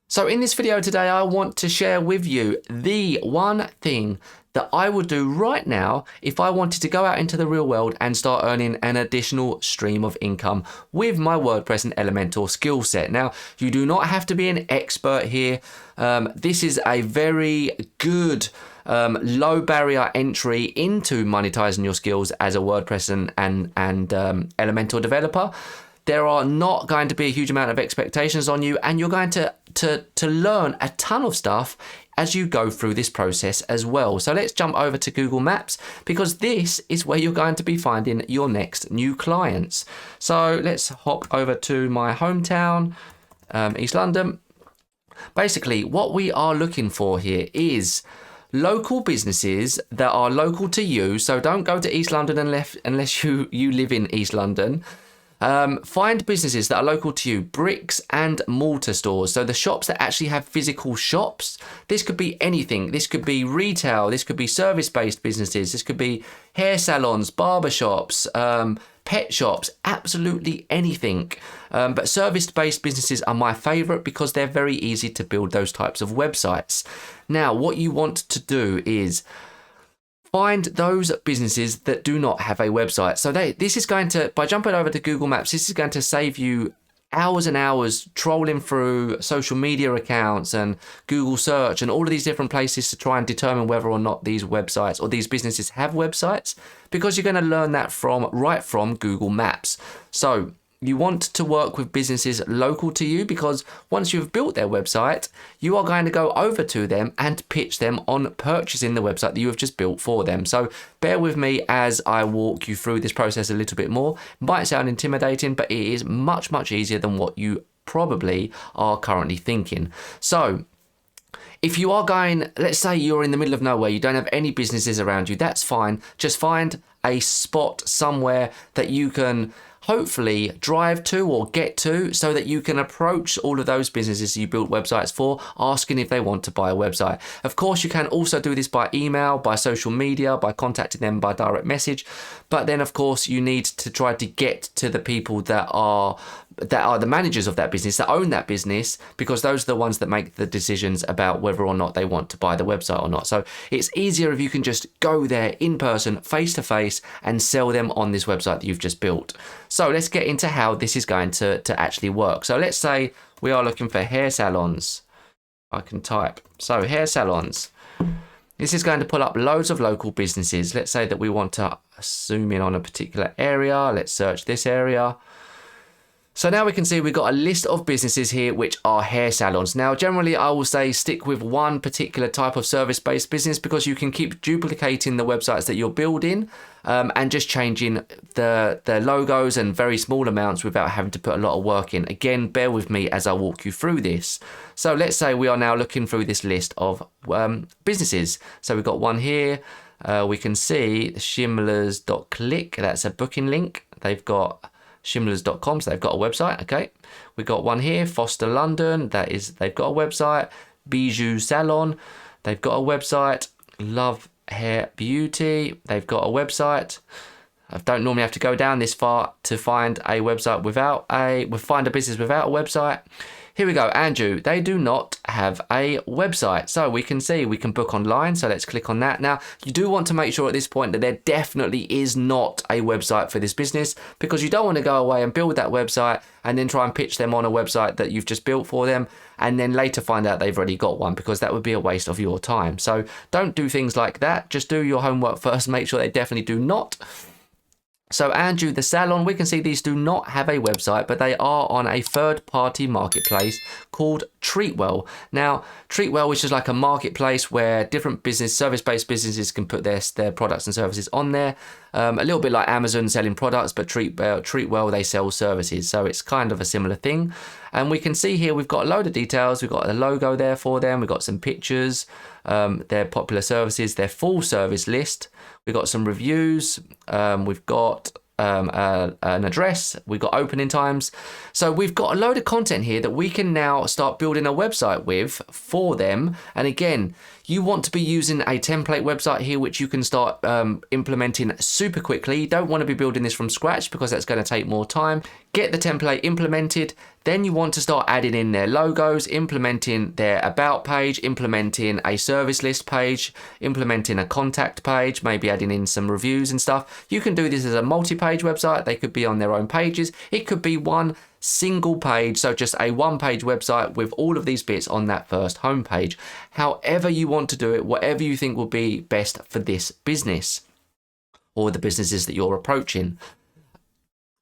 So in this video today, I want to share with you the one thing that I would do right now if I wanted to go out into the real world and start earning an additional stream of income with my WordPress and Elementor skill set. Now, you do not have to be an expert here. This is a very good low barrier entry into monetizing your skills as a WordPress and Elementor developer. There are not going to be a huge amount of expectations on you, and you're going to learn a ton of stuff as you go through this process as well. So let's jump over to Google Maps, because this is where you're going to be finding your next new clients. So let's hop over to my hometown, East London. Basically, what we are looking for here is local businesses that are local to you. So don't go to East London unless you live in East London. Find businesses that are local to you, bricks and mortar stores. So the shops that actually have physical shops. This could be anything. This could be retail. This could be service-based businesses. This could be hair salons, barber shops, pet shops, absolutely anything. But service-based businesses are my favorite because they're very easy to build those types of websites. Now, what you want to do is find those businesses that do not have a website. So this is going to, by jumping over to Google Maps, this is going to save you hours and hours trolling through social media accounts and Google search and all of these different places to try and determine whether or not these websites or these businesses have websites, because you're going to learn that right from Google Maps. So you want to work with businesses local to you, because once you've built their website, you are going to go over to them and pitch them on purchasing the website that you have just built for them. So bear with me as I walk you through this process a little bit more. It might sound intimidating, but it is much, much easier than what you probably are currently thinking. So if you are going, let's say you're in the middle of nowhere, you don't have any businesses around you, that's fine. Just find a spot somewhere that you can hopefully drive to or get to, so that you can approach all of those businesses you built websites for, asking if they want to buy a website. Of course, you can also do this by email, by social media, by contacting them by direct message. But then, of course, you need to try to get to the people that are the managers of that business, that own that business, because those are the ones that make the decisions about whether or not they want to buy the website or not. So it's easier if you can just go there in person, face to face, and sell them on this website that you've just built. So let's get into how this is going to actually work. So let's say we are looking for hair salons. I can type. So hair salons. This is going to pull up loads of local businesses. Let's say that we want to zoom in on a particular area. Let's search this area. So now we can see we've got a list of businesses here which are hair salons. Now, generally, I will say stick with one particular type of service-based business, because you can keep duplicating the websites that you're building and just changing the logos and very small amounts without having to put a lot of work in. Again, bear with me as I walk you through this. So let's say we are now looking through this list of businesses. So we've got one here. We can see shimlers.click. That's a booking link. They've got shimlers.com, so they've got a website. Okay, we got one here, Foster London, they've got a website. Bijou Salon, they've got a website. Love Hair Beauty, they've got a website. I don't normally have to go down this far to find a website find a business without a website. Here we go, Andrew. They do not have a website. So we can see we can book online. So let's click on that. Now, you do want to make sure at this point that there definitely is not a website for this business, because you don't want to go away and build that website and then try and pitch them on a website that you've just built for them, and then later find out they've already got one, because that would be a waste of your time. So don't do things like that. Just do your homework first. Make sure they definitely do not. So Andrew, the salon, we can see these do not have a website, but they are on a third-party marketplace called Treatwell. Now, Treatwell, which is like a marketplace where different service-based businesses can put their products and services on there. A little bit like Amazon selling products, but Treatwell, they sell services. So it's kind of a similar thing. And we can see here we've got a load of details. We've got a logo there for them. We've got some pictures, their popular services, their full service list. We've got some reviews. We've got an address. We've got opening times. So we've got a load of content here that we can now start building a website with for them. And again, you want to be using a template website here, which you can start implementing super quickly. You don't want to be building this from scratch because that's going to take more time. Get the template implemented, Then you want to start adding in their logos, implementing their about page, implementing a service list page, implementing a contact page, maybe adding in some reviews and stuff. You can do this as a multi-page website. They could be on their own pages. It could be one single page, so just a one-page website with all of these bits on that first homepage. However you want to do it, whatever you think will be best for this business or the businesses that you're approaching.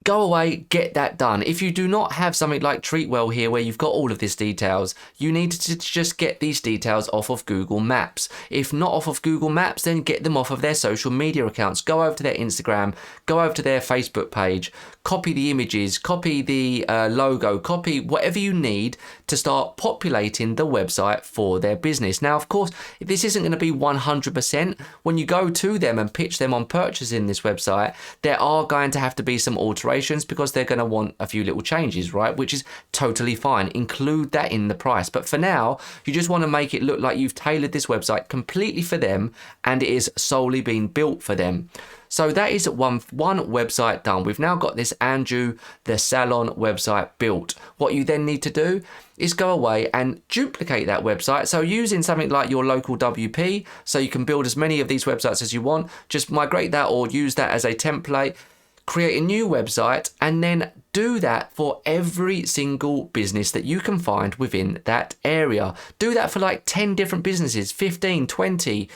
Go away, get that done. If you do not have something like Treatwell here where you've got all of these details, you need to just get these details off of Google Maps. If not off of Google Maps, then get them off of their social media accounts. Go over to their Instagram, go over to their Facebook page, copy the images, copy the logo, copy whatever you need to start populating the website for their business. Now, of course, this isn't going to be 100%. When you go to them and pitch them on purchasing this website, there are going to have to be some alterations because they're going to want a few little changes, right? Which is totally fine. Include that in the price. But for now, you just want to make it look like you've tailored this website completely for them and it is solely being built for them. So that is one website done. We've now got this Andrew the Salon website built. What you then need to do is go away and duplicate that website. So using something like your local WP, so you can build as many of these websites as you want, just migrate that or use that as a template. Create a new website and then do that for every single business that you can find within that area. Do that for like 10 different businesses, 15, 20,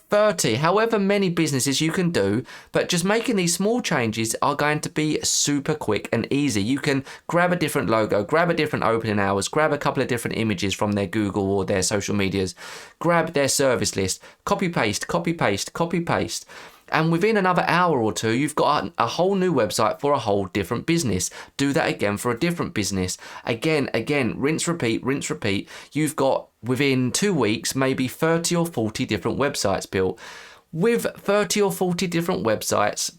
30, however many businesses you can do, but just making these small changes are going to be super quick and easy. You can grab a different logo, grab a different opening hours, grab a couple of different images from their Google or their social medias, grab their service list, copy paste, copy paste, copy paste. And within another hour or two, you've got a whole new website for a whole different business. Do that again for a different business. Again, rinse, repeat, rinse, repeat. You've got, within 2 weeks, maybe 30 or 40 different websites built. With 30 or 40 different websites,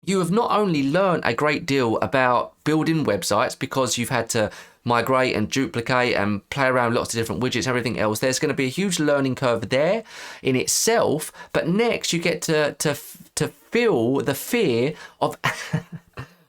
you have not only learned a great deal about building websites because you've had to migrate and duplicate and play around with lots of different widgets, everything else. There's going to be a huge learning curve there in itself. But next you get to feel the fear of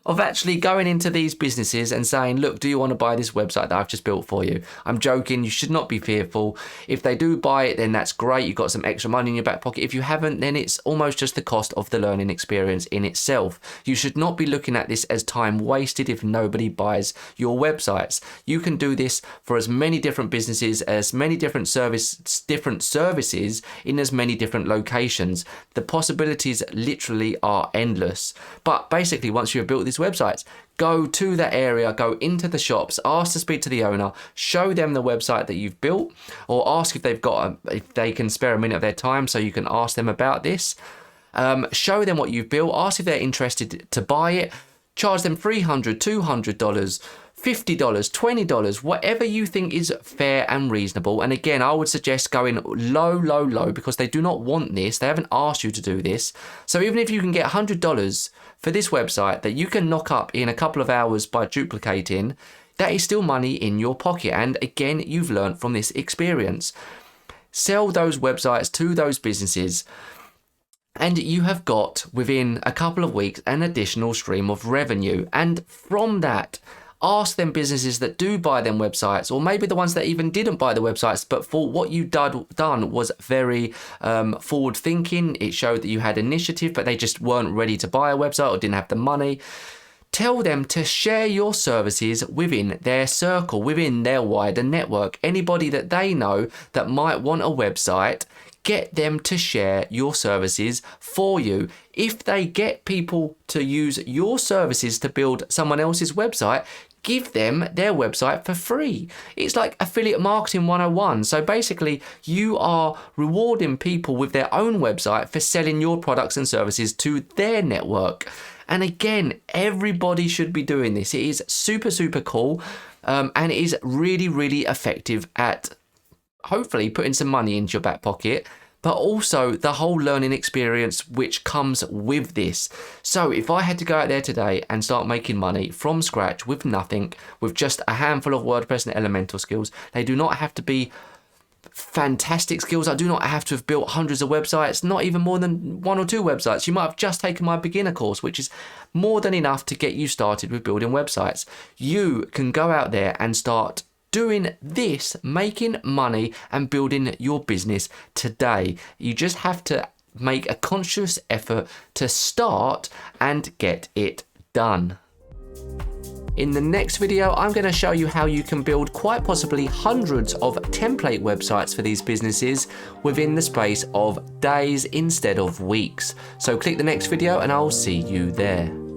of actually going into these businesses and saying, look, do you want to buy this website that I've just built for you? I'm joking. You should not be fearful. If they do buy it, then that's great. You've got some extra money in your back pocket. If you haven't, then it's almost just the cost of the learning experience in itself. You should not be looking at this as time wasted if nobody buys your websites. You can do this for as many different businesses, as many different services in as many different locations. The possibilities literally are endless. But basically, once you've built this websites, go to that area, go into the shops, ask to speak to the owner, show them the website that you've built, or ask if if they can spare a minute of their time so you can ask them about this. Show them what you've built, ask if they're interested to buy it, charge them $300, $200, $50, $20, whatever you think is fair and reasonable. And again, I would suggest going low because they do not want this. They haven't asked you to do this. So even if you can get $100 for this website that you can knock up in a couple of hours by duplicating, that is still money in your pocket. And again, you've learned from this experience. Sell those websites to those businesses, and you have got, within a couple of weeks, an additional stream of revenue. And from that, ask them businesses that do buy them websites, or maybe the ones that even didn't buy the websites, but for what you done was very forward thinking. It showed that you had initiative, but they just weren't ready to buy a website or didn't have the money. Tell them to share your services within their circle, within their wider network. Anybody that they know that might want a website, get them to share your services for you. If they get people to use your services to build someone else's website, give them their website for free. It's like affiliate marketing 101. So basically, you are rewarding people with their own website for selling your products and services to their network. And again, everybody should be doing this. It is super, super cool. And it is really, really effective at hopefully putting some money into your back pocket, but also the whole learning experience which comes with this. So if I had to go out there today and start making money from scratch with nothing, with just a handful of WordPress and Elementor skills, they do not have to be fantastic skills. I do not have to have built hundreds of websites, not even more than 1 or 2 websites. You might have just taken my beginner course, which is more than enough to get you started with building websites. You can go out there and start doing this, making money and building your business today. You just have to make a conscious effort to start and get it done. In the next video, I'm going to show you how you can build quite possibly hundreds of template websites for these businesses within the space of days instead of weeks. So click the next video and I'll see you there.